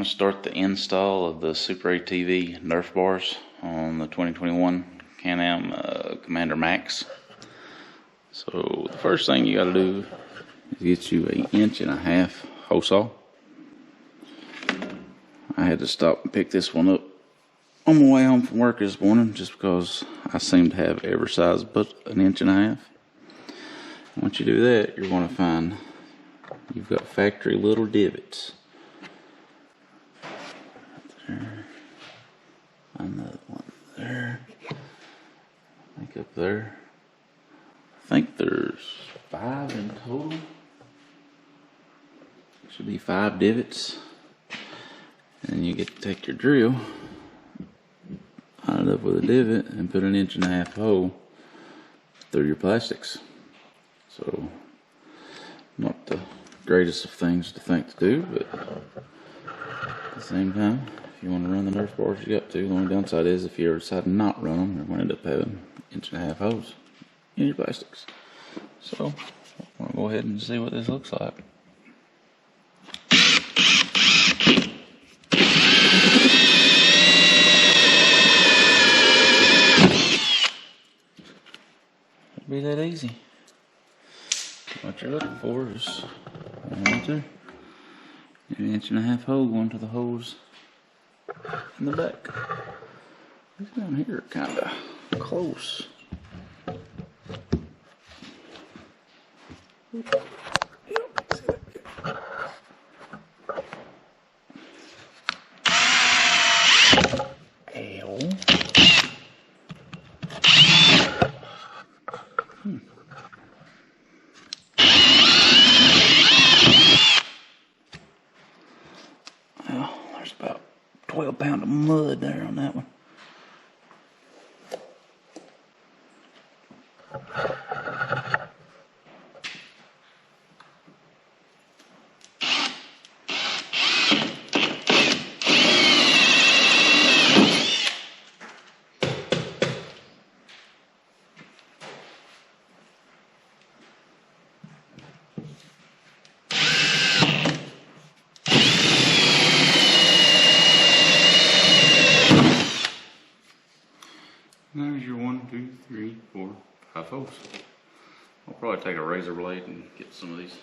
going to start the install of the Super ATV Nerf bars on the 2021 Can-Am Commander Max. So the first thing you got to do is get you an 1.5 inch hole saw. I had to stop and pick this one up on my way home from work this morning just because I seem to have every size but an 1.5 inch. Once you do that, you're going to find you've got factory little divots. There. Another one there. I think up there. I think there's 5 in total. Should be 5 divots. And you get to take your drill, line it up with a divot, and put an 1.5 inch hole through your plastics. So, not the greatest of things to think to do, but at the same time, if you want to run the Nerf bars, you got to. The only downside is if you ever decide to not run them, you're going to end up having 1.5 inch holes in your plastics. So, I'm going to go ahead and see what this looks like. It'd be that easy. What you're looking for is 1, 2, 1.5 inch hole going to the holes in the back. These down here are kind of close. Well, there's about 12 pounds of mud there on that one. There's your 1, 2, 3, 4, 5 holes. I'll probably take a razor blade and get some of these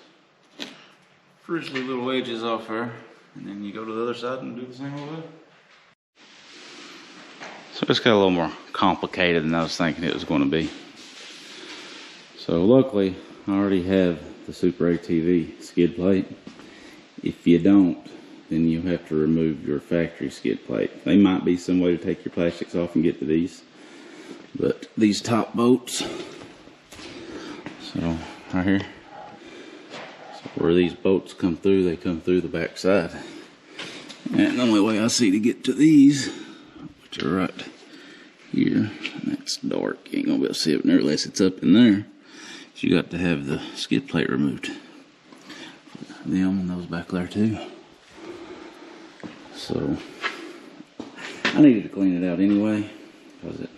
frizzly little edges off there, and then you go to the other side and do the same over there. So it's got a little more complicated than I was thinking it was going to be. So luckily, I already have the Super ATV skid plate. If you don't, then you'll have to remove your factory skid plate. There might be some way to take your plastics off and get to these. But these top bolts, so right here, so where these bolts come through, they come through the back side. And the only way I see to get to these, which are right here, and that's dark, you ain't gonna be able to see it there unless it's up in there, is you got to have the skid plate removed. Them and those back there too. So, I needed to clean it out anyway, because it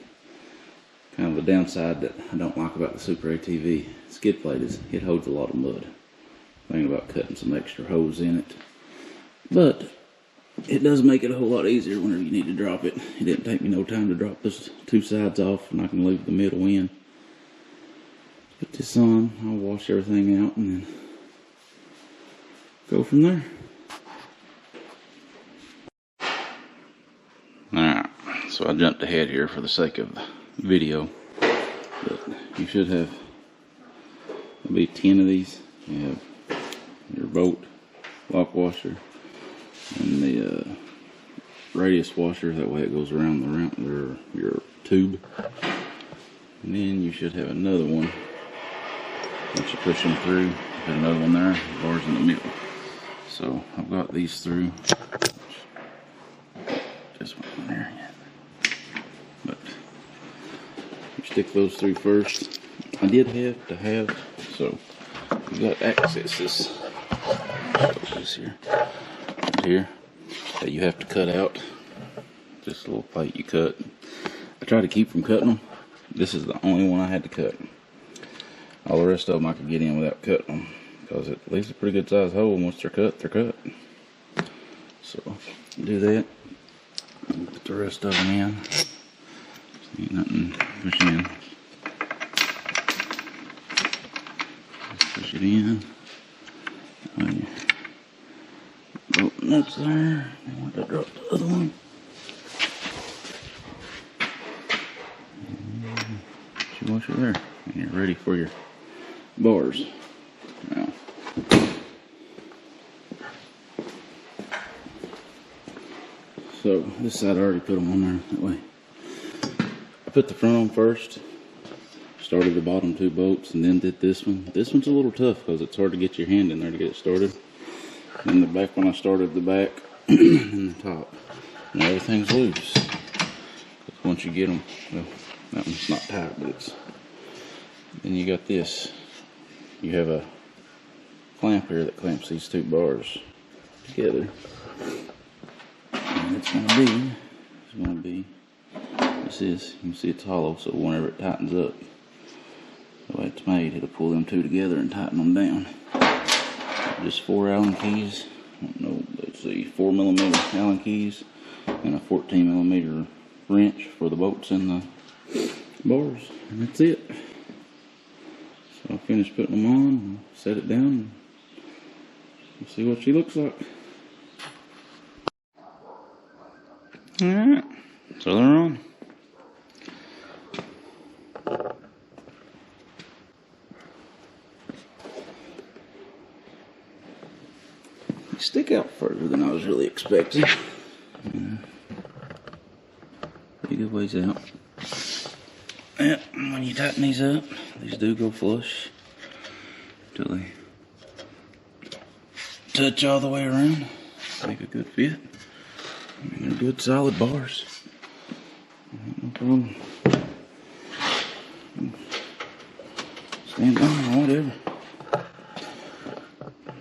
kind of the downside that I don't like about the Super ATV skid plate is it holds a lot of mud. Thinking about cutting some extra holes in it. But it does make it a whole lot easier whenever you need to drop it. It didn't take me no time to drop those 2 sides off, and I can leave the middle in. Put this on, I'll wash everything out and then go from there. Alright, so I jumped ahead here for the sake of the video, but you should have maybe 10 of these. You have your bolt lock washer and the radius washer, that way it goes around your tube, and then you should have another one. Once you push them through, put another one there, bars in the middle. So I've got these through. This one in there yet. But you stick those through first. I did have to have, so you got access this here, right here, that you have to cut out. Just a little plate you cut. I tried to keep from cutting them. This is the only one I had to cut. All the rest of them I could get in without cutting them, because it leaves a pretty good sized hole, and once they're cut, they're cut. So do that. Put the rest of them in. Ain't nothing push in. Push it in. Bolt nuts there. I want to drop the other one. And wash it there. And you're ready for your bars. Now, so this side I already put them on there that way. I put the front on first, started the bottom 2 bolts, and then did this one. This one's a little tough because it's hard to get your hand in there to get it started. And the back one I started the back and the top. And everything's loose. But once you get them, well, that one's not tight, but it's. Then you got this. You have a clamp here that clamps these 2 bars together. And it's gonna be, this is, you can see it's hollow, so whenever it tightens up, the way it's made, it'll pull them 2 together and tighten them down. Just 4 Allen keys, I don't know, let's see, 4mm Allen keys, and a 14mm wrench for the bolts and the bars, and that's it. So I'll finish putting them on, set it down, and we'll see what she looks like. Alright, so they're on. They stick out further than I was really expecting. Pretty good ways out. Yeah, when you tighten these up, these do go flush until they touch all the way around. Make a good fit. And they're good solid bars. No problem. Stand on or whatever.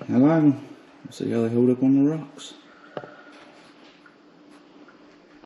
I like them. See how they hold up on the rocks.